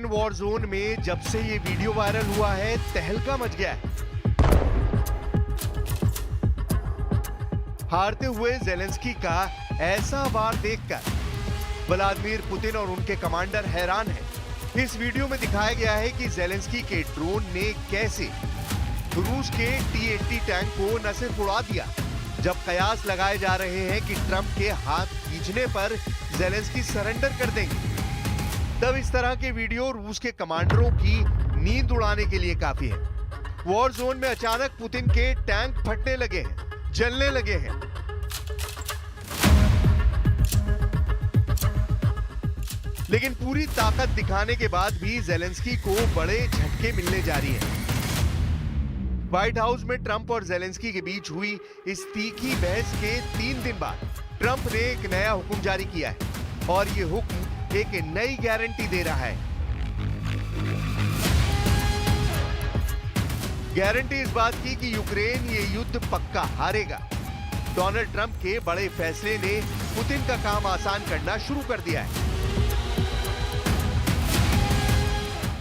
Ukraine war zone में जब से ये वीडियो वायरल हुआ है, तहलका मच गया है। हारते हुए ज़ेलेंस्की का ऐसा वार देखकर व्लादिमीर पुतिन और उनके कमांडर हैरान हैं। इस वीडियो में दिखाया गया है कि ज़ेलेंस्की के ड्रोन ने कैसे रूस के T-80 टैंक को न सिर्फ उड़ा दिया, जब कयास लगाए जा रहे हैं कि ट्रंप के हाथ खींचने पर ज़ेलेंस्की सरेंडर कर देंगे, तब इस तरह के वीडियो रूस के कमांडरों की नींद उड़ाने के लिए काफी है। वॉर जोन में अचानक पुतिन के टैंक फटने लगे हैं, जलने लगे हैं। लेकिन पूरी ताकत दिखाने के बाद भी ज़ेलेंस्की को बड़े झटके मिलने जारी हैं। व्हाइट हाउस में ट्रंप और ज़ेलेंस्की के बीच हुई इस तीखी बहस के 3 दिन बाद ट्रंप ने एक नया हुक्म जारी किया है और ये हुक्म एक नई गारंटी दे रहा है। गारंटी इस बात की कि यूक्रेन ये युद्ध पक्का हारेगा। डोनाल्ड ट्रंप के बड़े फैसले ने पुतिन का काम आसान करना शुरू कर दिया है।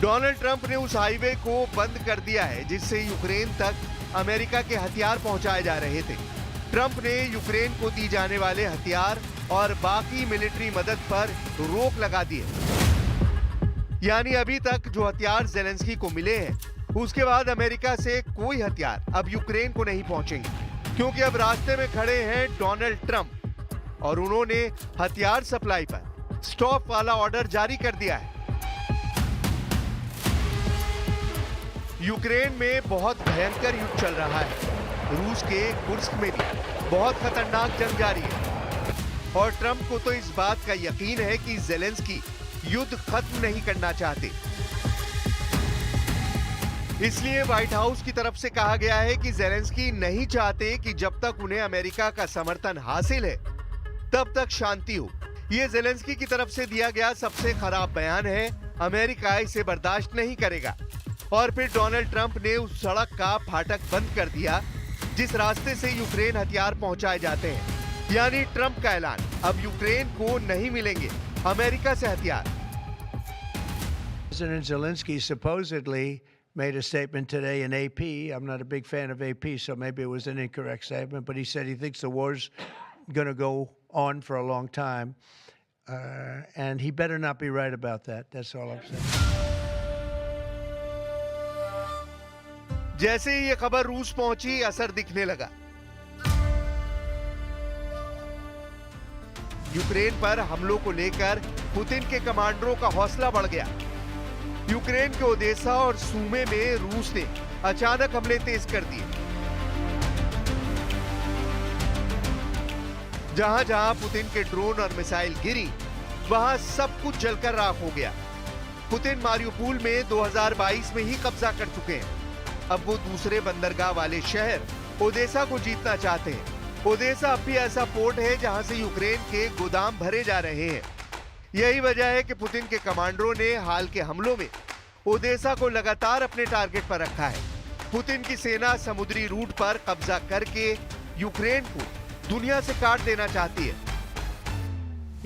डोनाल्ड ट्रंप ने उस हाईवे को बंद कर दिया है जिससे यूक्रेन तक अमेरिका के हथियार पहुंचाए जा रहे थे। ट्रंप ने यूक्रेन को दी जाने वाले हथियार और बाकी मिलिट्री मदद पर रोक लगा दी है। यानी अभी तक जो हथियार ज़ेलेंस्की को मिले हैं, उसके बाद अमेरिका से कोई हथियार अब यूक्रेन को नहीं पहुंचेंगे, क्योंकि अब रास्ते में खड़े हैं डोनाल्ड ट्रंप और उन्होंने हथियार सप्लाई पर स्टॉप वाला ऑर्डर जारी कर दिया है। यूक्रेन में बहुत भयंकर युद्ध चल रहा है। रूस के कुर्स्क में भी बहुत खतरनाक जंग जारी है और ट्रंप को तो इस बात का यकीन है कि ज़ेलेंस्की युद्ध खत्म नहीं करना चाहते। इसलिए व्हाइट हाउस की तरफ से कहा गया है कि ज़ेलेंस्की नहीं चाहते कि जब तक उन्हें अमेरिका का समर्थन हासिल है तब तक शांति हो। यह ज़ेलेंस्की की तरफ से दिया गया सबसे खराब बयान है। अमेरिका इसे बर्दाश्त नहीं करेगा। और फिर डोनाल्ड ट्रंप ने उस सड़क का फाटक बंद कर दिया जिस रास्ते से यूक्रेन हथियार पहुंचाए जाते हैं। यानी ट्रंप का ऐलान, अब यूक्रेन को नहीं मिलेंगे अमेरिका से हथियार। President Zelensky supposedly made a statement today in AP. I'm not a big fan of AP, so maybe it was an incorrect statement, but he said he thinks the war's going to go on for a long time. And he better not be right about that. That's all I'm saying. जैसे ही ये खबर रूस पहुंची, असर दिखने लगा। Ukraine पर हमलों को लेकर पुतिन के कमांडरों का हौसला बढ़ गया। यूक्रेन के ओदेसा और सूमे में रूस ने अचानक हमले तेज कर दिए। जहां-जहां पुतिन के ड्रोन और मिसाइल गिरी, वहां सब कुछ जलकर राख हो गया। पुतिन मारियुपोल में 2022 में ही कब्जा कर चुके हैं। अब वो दूसरे बंदरगाह वाले शहर ओदेसा को जीतना चाहते हैं। ओदेसा अब भी ऐसा पोर्ट है जहां से यूक्रेन के गोदाम भरे जा रहे हैं। यही वजह है कि पुतिन के कमांडरों ने हाल के हमलों में ओदेसा को लगातार अपने टारगेट पर रखा है। पुतिन की सेना समुद्री रूट पर कब्जा करके यूक्रेन को दुनिया से काट देना चाहती है।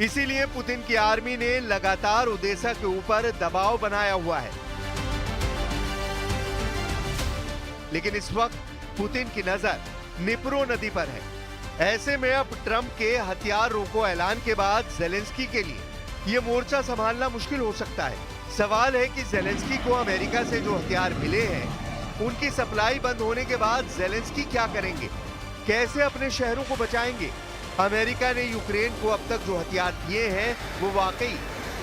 इसीलिए पुतिन की आर्मी ने लगातार ओदेसा के ऊपर दबाव बनाया हुआ है। लेकिन इस वक्त पुतिन की नजर निप्रो नदी पर है। ऐसे में अब ट्रंप के हथियार रोको ऐलान के बाद ज़ेलेंस्की के लिए ये मोर्चा संभालना मुश्किल हो सकता है। सवाल है कि ज़ेलेंस्की को अमेरिका से जो हथियार मिले हैं, उनकी सप्लाई बंद होने के बाद ज़ेलेंस्की क्या करेंगे, कैसे अपने शहरों को बचाएंगे। अमेरिका ने यूक्रेन को अब तक जो हथियार दिए हैं, वो वाकई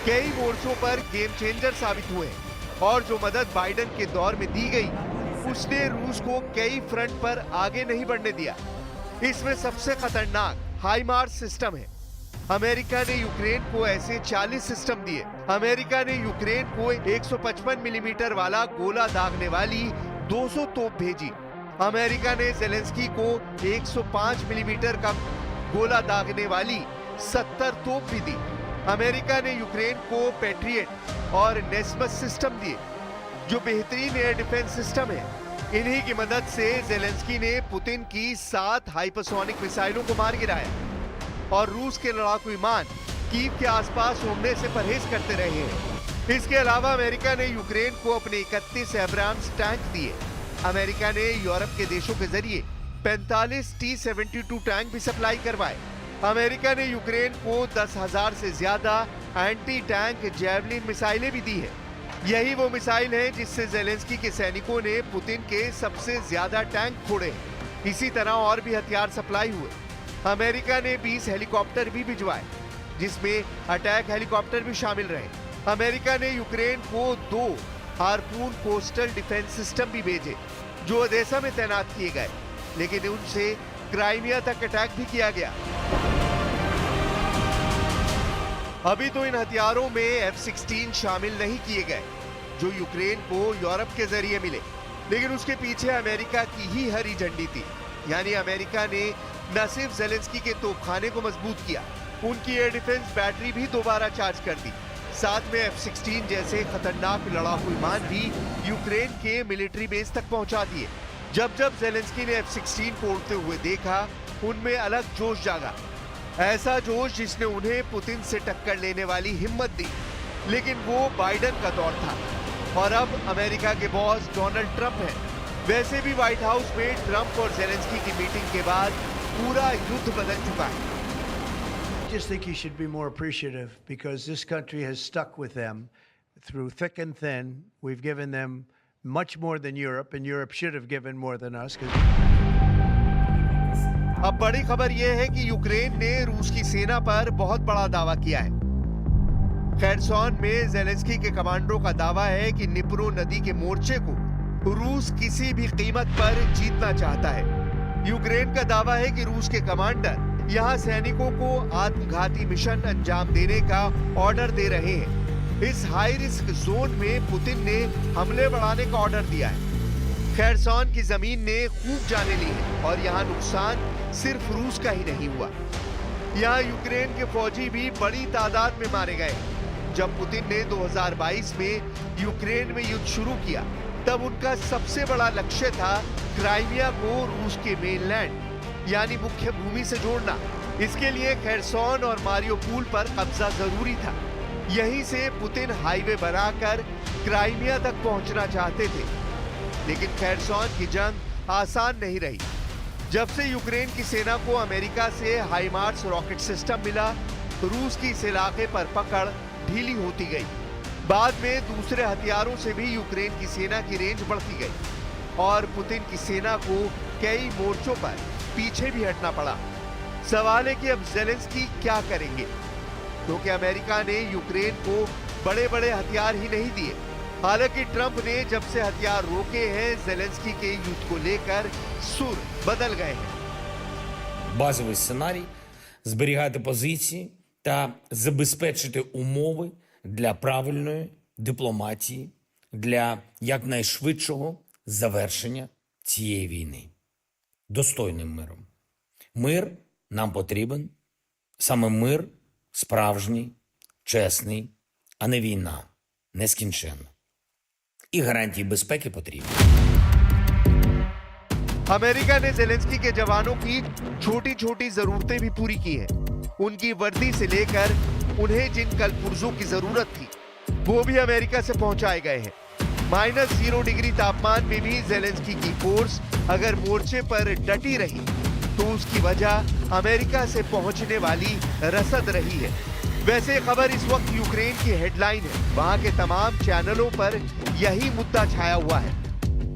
कई मोर्चों पर गेम चेंजर साबित हुए हैं और जो मदद बाइडेन के दौर में दी गई, उसने रूस को कई फ्रंट पर आगे नहीं बढ़ने दिया। इसमें सबसे खतरनाक हाइमार्स सिस्टम है। अमेरिका ने यूक्रेन को ऐसे 40 सिस्टम दिए। अमेरिका ने यूक्रेन को 155 मिलीमीटर वाला गोला दागने वाली 200 तोप भेजी। अमेरिका ने ज़ेलेंस्की को 105 मिलीमीटर का गोला दागने वाली 70 तोप भी दी। अमेरिका ने यूक्रेन को पैट्रियट और नेस्मस सिस्टम दिए, जो बेहतरीन एयर डिफेंस सिस्टम है। इन्हीं की मदद से ज़ेलेंस्की ने पुतिन की 7 हाइपरसोनिक मिसाइलों को मार गिराया और रूस के लड़ाकू विमान कीव के आसपास उड़ने से परहेज करते रहे हैं। इसके अलावा अमेरिका ने यूक्रेन को अपने 31 एब्राम्स टैंक दिए। अमेरिका ने यूरोप के देशों के जरिए 45 T-72 टैंक भी सप्लाई करवाए। अमेरिका ने यूक्रेन को 10,000 से ज्यादा एंटी टैंक जैवलिन मिसाइलें भी दी है। यही वो मिसाइल है जिससे जेलेंस्की के सैनिकों ने पुतिन के सबसे ज्यादा टैंक फोड़े। इसी तरह और भी हथियार सप्लाई हुए। अमेरिका ने 20 हेलीकॉप्टर भी भिजवाए, जिसमें अटैक हेलीकॉप्टर भी शामिल रहे। अमेरिका ने यूक्रेन को 2 हार्पून कोस्टल डिफेंस सिस्टम भी भेजे, जो ओडेसा में तैनात किए गए, लेकिन उनसे क्राइमिया तक अटैक भी किया गया। अभी तो इन हथियारों में F-16 शामिल नहीं किए गए, जो यूक्रेन को यूरोप के जरिए मिले, लेकिन उसके पीछे अमेरिका की ही हरी झंडी थी। यानी अमेरिका ने न सिर्फ जेलेंस्की के तोपखाने को मजबूत किया, उनकी एयर डिफेंस बैटरी भी दोबारा चार्ज कर दी। साथ में F-16 जैसे खतरनाक लड़ाकू विमान भी यूक्रेन के मिलिट्री बेस तक पहुंचा दिए। जब जब जेलेंस्की ने F-16 को उड़ते हुए देखा, उनमें अलग जोश जागा, ऐसा जोश जिसने उन्हें पुतिन से टक्कर लेने वाली हिम्मत दी। लेकिन वो बाइडेन का दौर था और अब अमेरिका के बॉस डोनाल्ड ट्रंप हैं। वैसे भी व्हाइट हाउस में ट्रंप और जेलेंस्की की मीटिंग के बाद पूरा युद्ध बदल चुका है। I just think he should be more appreciative because this country has stuck with them through thick and thin. We've given them much more than Europe, and Europe should have given more than us. अब बड़ी खबर यह है कि Ukraine ने रूस की सेना पर बहुत बड़ा दावा किया है। खेरसोन में जेलेंस्की के कमांडरों का दावा है कि निप्रो नदी के मोर्चे को रूस किसी भी कीमत पर जीतना चाहता है। यूक्रेन का दावा है कि रूस के कमांडर यहां सैनिकों को आत्मघाती मिशन अंजाम देने का ऑर्डर दे रहे हैं। इस हाई रिस्क जोन में पुतिन ने हमले बढ़ाने का ऑर्डर दिया है। खेरसोन की जमीन ने खूब जाने ली है और यहां नुकसान सिर्फ रूस का ही नहीं हुआ। यहां यूक्रेन के फौजी भी बड़ी तादाद में मारे गए। जब पुतिन ने 2022 में यूक्रेन में युद्ध शुरू किया, तब उनका सबसे बड़ा लक्ष्य था क्राइमिया को रूस के मेनलैंड यानी मुख्य भूमि से जोड़ना। इसके लिए खेरसोन और मारियोपोल पर कब्जा जरूरी था। यहीं से पुतिन हाईवे बनाकर क्राइमिया तक पहुंचना चाहते थे। लेकिन खेरसोन की जंग आसान नहीं रही। जब से यूक्रेन की सेना को अमेरिका से हाइमार्स रॉकेट सिस्टम मिला, रूस की इस इलाके पर पकड़ ढीली होती गई। बाद में दूसरे हथियारों से भी यूक्रेन की सेना की रेंज बढ़ती गई और पुतिन की सेना को कई मोर्चों पर पीछे भी हटना पड़ा। सवाल है कि अब जेलेंस्की क्या करेंगे, क्योंकि अमेरिका ने यूक्रेन को बड़े-बड़े हथियार ही नहीं दिए। हालांकि ट्रंप ने जब से हथियार रोके हैं, जेलेंस्की के युद्ध को लेकर सुर बदल गए हैं। Базовий сценарій – зберігати позиції та забезпечити умови для правильної дипломатії, для якнайшвидшого завершення цієї війни. Достойним миром. Мир нам потрібен. Саме мир справжній, чесний, а не війна, нескінченна. І гарантії безпеки потрібні. अमेरिका ने जेलेंस्की के जवानों की छोटी-छोटी जरूरतें भी पूरी की हैं। उनकी वर्दी से लेकर उन्हें जिन कलपुर्जों की जरूरत थी, वो भी अमेरिका से पहुंचाए गए हैं। -0 डिग्री तापमान में भी जेलेंस्की की फोर्स अगर मोर्चे पर डटी रही, तो उसकी वजह अमेरिका से पहुंचने वाली रसद रही है। वैसे खबर इस वक्त यूक्रेन की हेडलाइन है। वहां के तमाम चैनलों पर यही मुद्दा छाया हुआ है।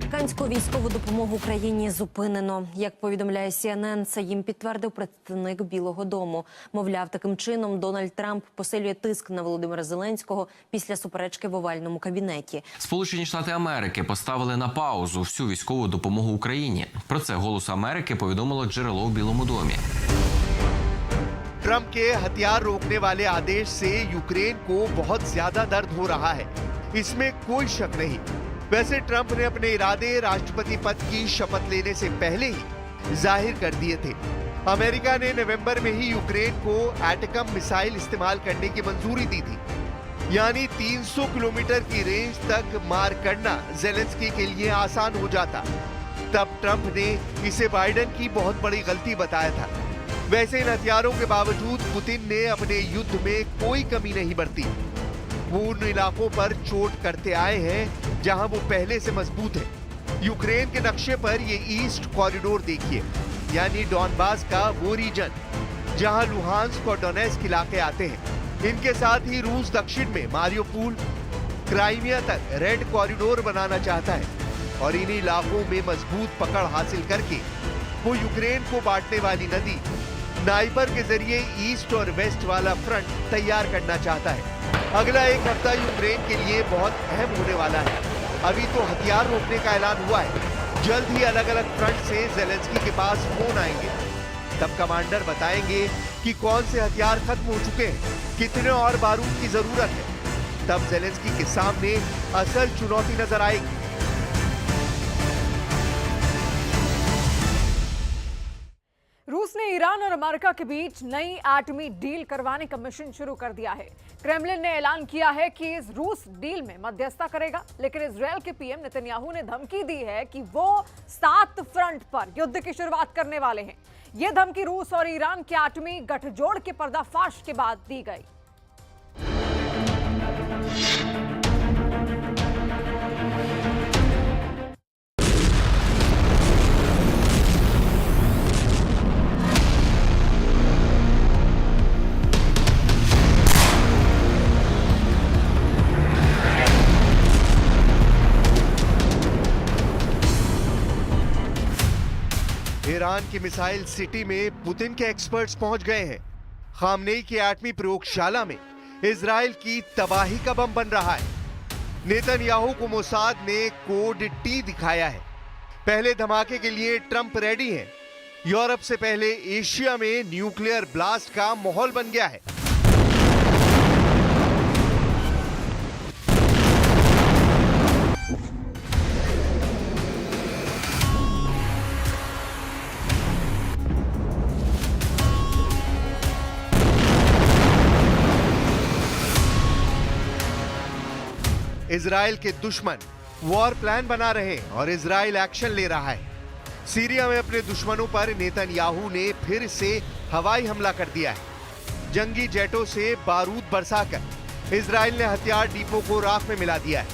Американську військову допомогу Україні зупинено. Як повідомляє CNN, це їм підтвердив представник Білого дому. Мовляв, таким чином Дональд Трамп посилює тиск на Володимира Зеленського після суперечки в овальному кабінеті. Сполучені Штати Америки поставили на паузу всю військову допомогу Україні. Про це «Голос Америки» повідомило джерело в Білому домі. ट्रंप के हथियार रोकने वाले आदेश से यूक्रेन को बहुत ज्यादा दर्द हो रहा है, इसमें कोई शक नहीं। वैसे ट्रंप ने अपने इरादे राष्ट्रपति पद की शपथ लेने से पहले ही जाहिर कर दिए थे। अमेरिका ने नवंबर में ही यूक्रेन को एटकम मिसाइल इस्तेमाल करने की मंजूरी दी थी, यानी 300 किलोमीटर की रेंज तक मार करना जेलेंस्की के लिए आसान हो जाता। तब ट्रंप ने इसे बाइडेन की बहुत बड़ी गलती बताया था। वैसे इन हथियारों के बावजूद पुतिन ने अपने युद्ध में कोई कमी नहीं बरती। वो उन इलाकों पर चोट करते आए हैं जहां वो पहले से मजबूत है। यूक्रेन के नक्शे पर ये ईस्ट कॉरिडोर देखिए, यानी डॉनबास का वो रीजन जहां लुहांस्क और डोनेस्क इलाके आते हैं। इनके साथ ही रूस दक्षिण में मारियोपोल, क्राइमिया तक रेड कॉरिडोर बनाना चाहता है और इन्हीं इलाकों में मजबूत पकड़ हासिल करके वो यूक्रेन को बांटने वाली नदी नाइपर के जरिए ईस्ट और वेस्ट वाला फ्रंट तैयार करना चाहता है। अगला एक हफ्ता यूक्रेन के लिए बहुत अहम होने वाला है। अभी तो हथियार रोकने का ऐलान हुआ है, जल्द ही अलग अलग फ्रंट से ज़ेलेंस्की के पास फोन आएंगे। तब कमांडर बताएंगे कि कौन से हथियार खत्म हो चुके हैं, कितने और बारूद की जरूरत है। तब ज़ेलेंस्की के सामने असल चुनौती नजर आएगी। रूस ने ईरान और अमेरिका के बीच नई एटमी डील करवाने का मिशन शुरू कर दिया है। क्रेमलिन ने ऐलान किया है कि इस रूस डील में मध्यस्थता करेगा, लेकिन इजरायल के पीएम नेतन्याहू ने धमकी दी है कि वो 7 फ्रंट पर युद्ध की शुरुआत करने वाले हैं। ये धमकी रूस और ईरान के एटमी गठजोड़ के पर्दाफाश के बाद दी गई। ईरान की मिसाइल सिटी में पुतिन के एक्सपर्ट्स पहुंच गए हैं। खामनेई की एटमी प्रयोगशाला में इजराइल की तबाही का बम बन रहा है। नेतन्याहू को मोसाद ने कोड टी दिखाया है। पहले धमाके के लिए ट्रंप रेडी हैं। यूरोप से पहले एशिया में न्यूक्लियर ब्लास्ट का माहौल बन गया है। इजराइल के दुश्मन वॉर प्लान बना रहे हैं और इजराइल एक्शन ले रहा है। सीरिया में अपने दुश्मनों पर नेतन्याहू ने फिर से हवाई हमला कर दिया है। जंगी जेटों से बारूद बरसाकर इजराइल ने हथियार डिपो को राख में मिला दिया है।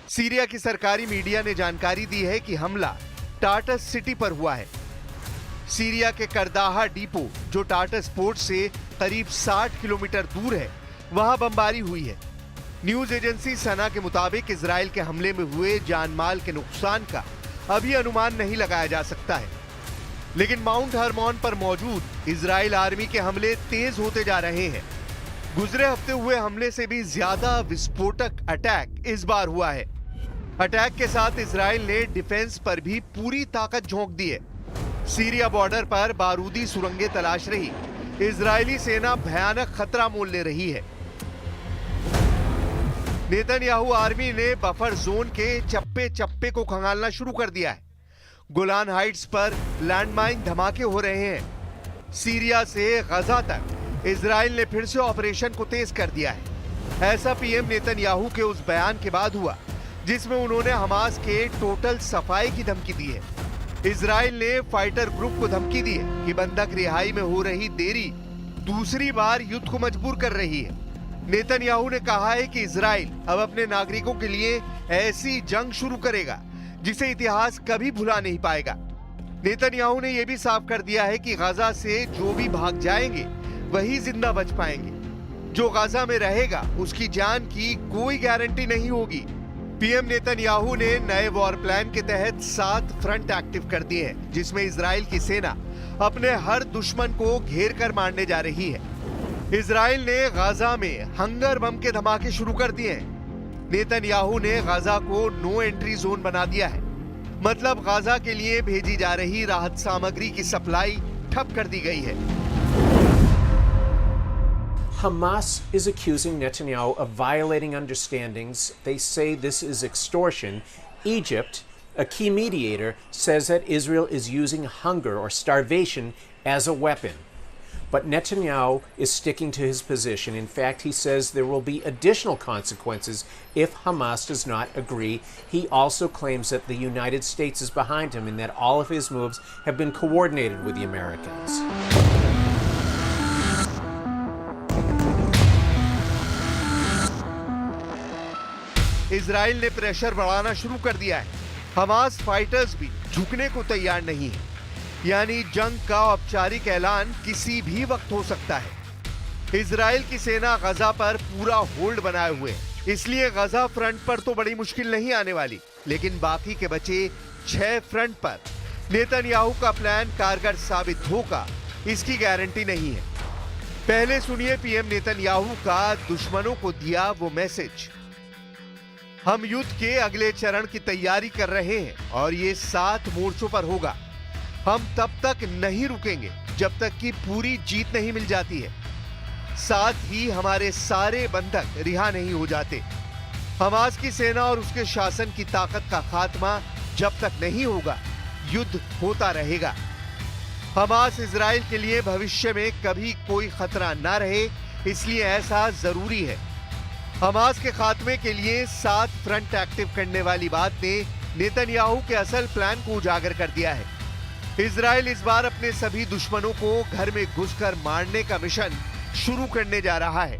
सीरिया की सरकारी मीडिया ने जानकारी दी है कि हमला टार्टस सिटी पर हुआ है। सीरिया के करदाहा डिपो, जो टार्टस पोर्ट से करीब 60 किलोमीटर दूर है, वहां बमबारी हुई है। न्यूज एजेंसी सना के मुताबिक इजराइल के हमले में हुए जानमाल के नुकसान का अभी अनुमान नहीं लगाया जा सकता है, लेकिन माउंट हरमोन पर मौजूद इजराइल आर्मी के हमले तेज होते जा रहे हैं। गुजरे हफ्ते हुए हमले से भी ज्यादा विस्फोटक अटैक इस बार हुआ है। अटैक के साथ इजराइल ने डिफेंस पर भी पूरी ताकत झोंक दी है। सीरिया बॉर्डर पर बारूदी सुरंगें तलाश रही इजरायली सेना भयानक खतरा मोल ले रही है। नेतन्याहू आर्मी ने बफर जोन के चप्पे चप्पे को खंगालना शुरू कर दिया है। गोलान हाइट्स पर लैंडमाइन धमाके हो रहे हैं। सीरिया से गजा तक इजराइल ने फिर से ऑपरेशन को तेज कर दिया है। ऐसा पीएम नेतन्याहू के उस बयान के बाद हुआ जिसमें उन्होंने हमास के टोटल सफाई की धमकी दी है। इजराइल ने फाइटर ग्रुप को धमकी दी है कि बंधक रिहाई में हो रही देरी दूसरी बार युद्ध को मजबूर कर रही है। नेतन्याहू ने कहा है कि इजराइल अब अपने नागरिकों के लिए ऐसी जंग शुरू करेगा जिसे इतिहास कभी भुला नहीं पाएगा। नेतन्याहू ने यह भी साफ कर दिया है कि गाजा से जो भी भाग जाएंगे वही जिंदा बच पाएंगे। जो गाजा में रहेगा उसकी जान की कोई गारंटी नहीं होगी। पीएम नेतन्याहू ने नए वॉर प्लान के तहत 7 फ्रंट एक्टिव कर दिए हैं, जिसमें इजराइल की सेना अपने हर दुश्मन को घेर कर मारने जा रही है। इजराइल ने गाजा में हंगर बम के धमाके शुरू कर दिए हैं। नेतन्याहू ने गाजा को नो एंट्री जोन बना दिया है, मतलब गाजा के लिए भेजी जा रही राहत सामग्री की सप्लाई ठप कर दी गई है। Hamas is accusing Netanyahu of violating understandings. They say this is extortion. Egypt, a key mediator, says that Israel is using hunger or starvation as a weapon. But Netanyahu is sticking to his position. In fact, he says there will be additional consequences if Hamas does not agree. He also claims that the United States is behind him and that all of his moves have been coordinated with the Americans. Israel ने pressure बढ़ाना शुरू कर दिया है। Hamas fighters भी झुकने को तैयार नहीं है, यानी जंग का औपचारिक ऐलान किसी भी वक्त हो सकता है। इजराइल की सेना गजा पर पूरा होल्ड बनाए हुए है, इसलिए गजा फ्रंट पर तो बड़ी मुश्किल नहीं आने वाली, लेकिन बाकी के बचे 6 फ्रंट पर नेतन्याहू का प्लान कारगर साबित होगा, इसकी गारंटी नहीं है। पहले सुनिए पीएम नेतन्याहू का दुश्मनों को दिया वो मैसेज। हम युद्ध के अगले चरण की तैयारी कर रहे हैं और ये 7 मोर्चों पर होगा। हम तब तक नहीं रुकेंगे जब तक कि पूरी जीत नहीं मिल जाती है, साथ ही हमारे सारे बंधक रिहा नहीं हो जाते। हमास की सेना और उसके शासन की ताकत का खात्मा जब तक नहीं होगा, युद्ध होता रहेगा। हमास इजराइल के लिए भविष्य में कभी कोई खतरा ना रहे, इसलिए ऐसा जरूरी है। हमास के खात्मे के लिए 7 फ्रंट एक्टिव करने वाली बात ने नेतन्याहू के असल प्लान को उजागर कर दिया है। इजराइल इस बार अपने सभी दुश्मनों को घर में घुसकर मारने का मिशन शुरू करने जा रहा है।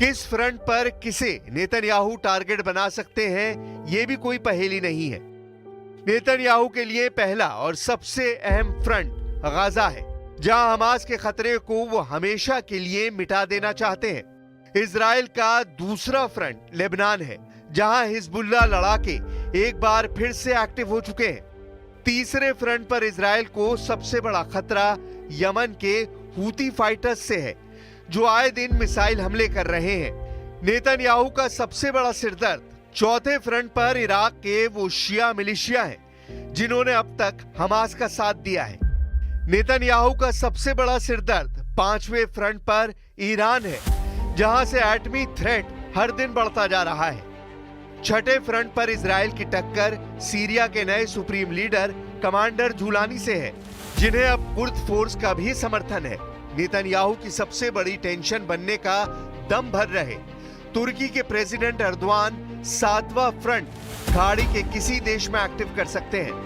किस फ्रंट पर किसे नेतन्याहू टारगेट बना सकते हैं, यह भी कोई पहेली नहीं है। नेतन्याहू के लिए पहला और सबसे अहम फ्रंट गाजा है, जहां हमास के खतरे को वो हमेशा के लिए मिटा देना चाहते हैं। इजराइल का दूसरा फ्रंट लेबनान है, जहां हिजबुल्लाह लड़ाके एक बार फिर से एक्टिव हो चुके हैं। तीसरे फ्रंट पर इजराइल को सबसे बड़ा खतरा यमन के हूती फाइटर्स से है, जो आए दिन मिसाइल हमले कर रहे हैं। नेतन्याहू का सबसे बड़ा सिरदर्द चौथे फ्रंट पर इराक के वो शिया मिलिशिया हैं, जिन्होंने अब तक हमास का साथ दिया है। नेतन्याहू का सबसे बड़ा सिरदर्द 5वें फ्रंट पर ईरान है, जहां से एटमी थ्रेट हर दिन बढ़ता जा रहा है। छठे फ्रंट पर इजराइल की टक्कर सीरिया के नए सुप्रीम लीडर कमांडर जुलानी से है, जिन्हें अब कुर्द फोर्स का भी समर्थन है। नेतन्याहू की सबसे बड़ी टेंशन बनने का दम भर रहे तुर्की के प्रेसिडेंट अर्दवान 7वां फ्रंट खाड़ी के किसी देश में एक्टिव कर सकते हैं।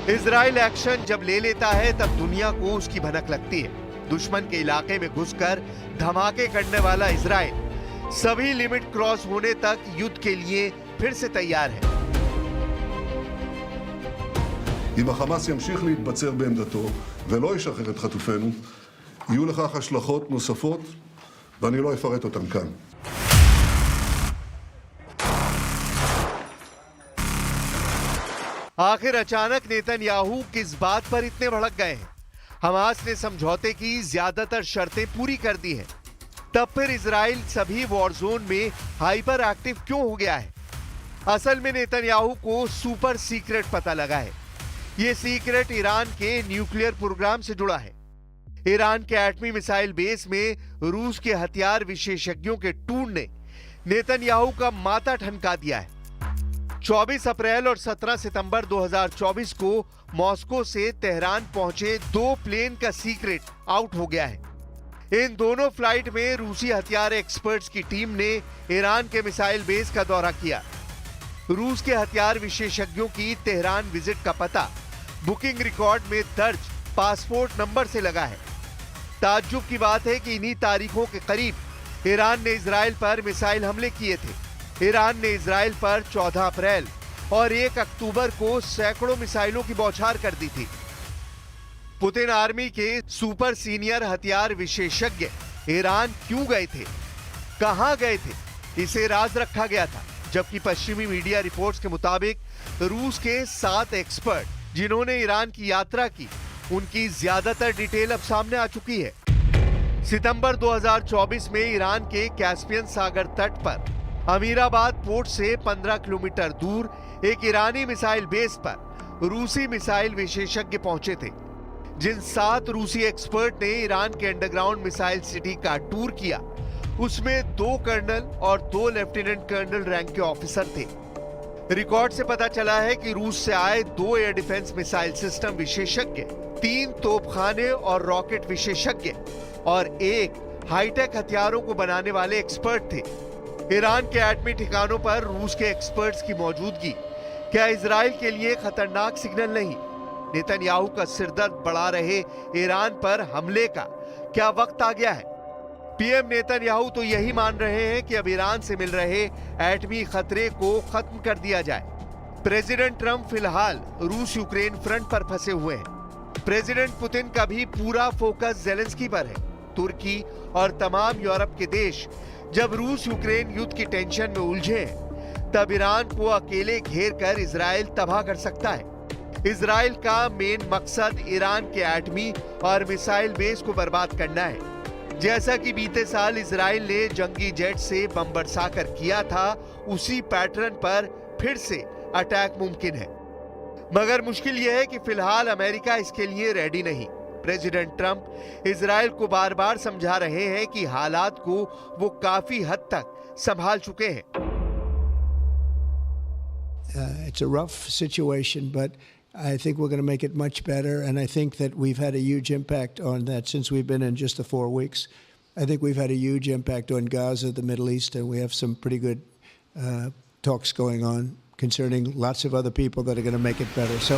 इजराइल एक्शन जब ले लेता है तब दुनिया को उसकी भनक लगती है। दुश्मन के इलाके में घुसकर धमाके करने वाला इजराइल सभी लिमिट क्रॉस होने तक युद्ध के लिए फिर से तैयार है। אם החמאס ימשיך להתבצר בעמדתו ולא ישחרר את חטופינו, יהיו לכך השלכות נוספות, ואני לא אפרט אותן כאן. आखिर अचानक नेतन्याहू किस बात पर इतने भड़क गए हैं? हमास ने समझौते की ज्यादातर शर्तें पूरी कर दी हैं। तब फिर इजराइल सभी वॉर जोन में हाइपर एक्टिव क्यों हो गया है? असल में नेतन्याहू को सुपर सीक्रेट पता लगा है। ये सीक्रेट ईरान के न्यूक्लियर प्रोग्राम से जुड़ा है। ईरान के एटमी मिसाइल बेस में रूस के हथियार विशेषज्ञों के टूर ने नेतन्याहू का माथा ठनका दिया है। 24 अप्रैल और 17 सितंबर 2024 को मॉस्को से तेहरान पहुंचे 2 प्लेन का सीक्रेट आउट हो गया है। इन दोनों फ्लाइट में रूसी हथियार एक्सपर्ट्स की टीम ने ईरान के मिसाइल बेस का दौरा किया। रूस के हथियार विशेषज्ञों की तेहरान विजिट का पता बुकिंग रिकॉर्ड में दर्ज पासपोर्ट नंबर से लगा है। ताज्जुब की बात है कि इन्हीं तारीखों के करीब ईरान ने इजराइल पर मिसाइल हमले किए थे। ईरान ने इजराइल पर 14 अप्रैल और 1 अक्टूबर को सैकड़ों मिसाइलों की बौछार कर दी थी। पुतिन आर्मी के सुपर सीनियर हथियार विशेषज्ञ ईरान क्यों गए थे, कहां गए थे, इसे राज रखा गया था। जबकि पश्चिमी मीडिया रिपोर्ट्स के मुताबिक रूस के 7 एक्सपर्ट जिन्होंने ईरान की यात्रा की, उनकी ज्यादातर डिटेल अब सामने आ चुकी है। सितंबर 2024 में ईरान के कैस्पियन सागर तट पर अमीराबाद पोर्ट से 15 किलोमीटर दूर एक ईरानी मिसाइल बेस पर रूसी मिसाइल विशेषज्ञ पहुंचे थे। जिन 7 रूसी एक्सपर्ट ने ईरान के अंडरग्राउंड मिसाइल सिटी का टूर किया, उसमें 2 कर्नल और 2 लेफ्टिनेंट कर्नल रैंक के ऑफिसर थे। रिकॉर्ड से पता चला है कि रूस से आए 2 एयर डिफेंस मिसाइल सिस्टम विशेषज्ञ 3 तोपखाने और रॉकेट विशेषज्ञ और एक हाईटेक हथियारों को बनाने वाले एक्सपर्ट थे। ईरान के एटमी ठिकानों पर रूस के एक्सपर्ट्स की मौजूदगी क्या इजराइल के लिए खतरनाक सिग्नल नहीं? नेतन्याहू का सिरदर्द बढ़ा रहे ईरान पर हमले का क्या वक्त आ गया है? पीएम नेतन्याहू तो यही मान रहे हैं कि अब ईरान से मिल रहे एटमी खतरे को खत्म कर दिया जाए। प्रेसिडेंट ट्रंप फिलहाल रूस यूक्रेन फ्रंट पर फंसे हुए हैं। प्रेसिडेंट पुतिन का भी पूरा फोकस जेलेंस्की पर है। तुर्की और तमाम यूरोप के देश जब रूस यूक्रेन युद्ध की टेंशन में उलझे हैं, तब ईरान को अकेले घेर कर इजराइल तबाह कर सकता है। इजराइल का मेन मकसद ईरान के एटमी और मिसाइल बेस को बर्बाद करना है। जैसा कि बीते साल इजराइल ने जंगी जेट से बम बरसाकर किया था, उसी पैटर्न पर फिर से अटैक मुमकिन है। मगर मुश्किल यह है कि फिलहाल अमेरिका इसके लिए रेडी नहीं। प्रेसिडेंट ट्रंप इजराइल को बार बार समझा रहे हैं कि हालात को वो काफी हद तक संभाल चुके हैं। It's a rough situation, but I think we're going to make it much better. And I think that we've had a huge impact on that since we've been in just the 4 weeks. I think we've had a huge impact on Gaza, the Middle East, and we have some pretty good talks going on concerning lots of other people that are going to make it better. So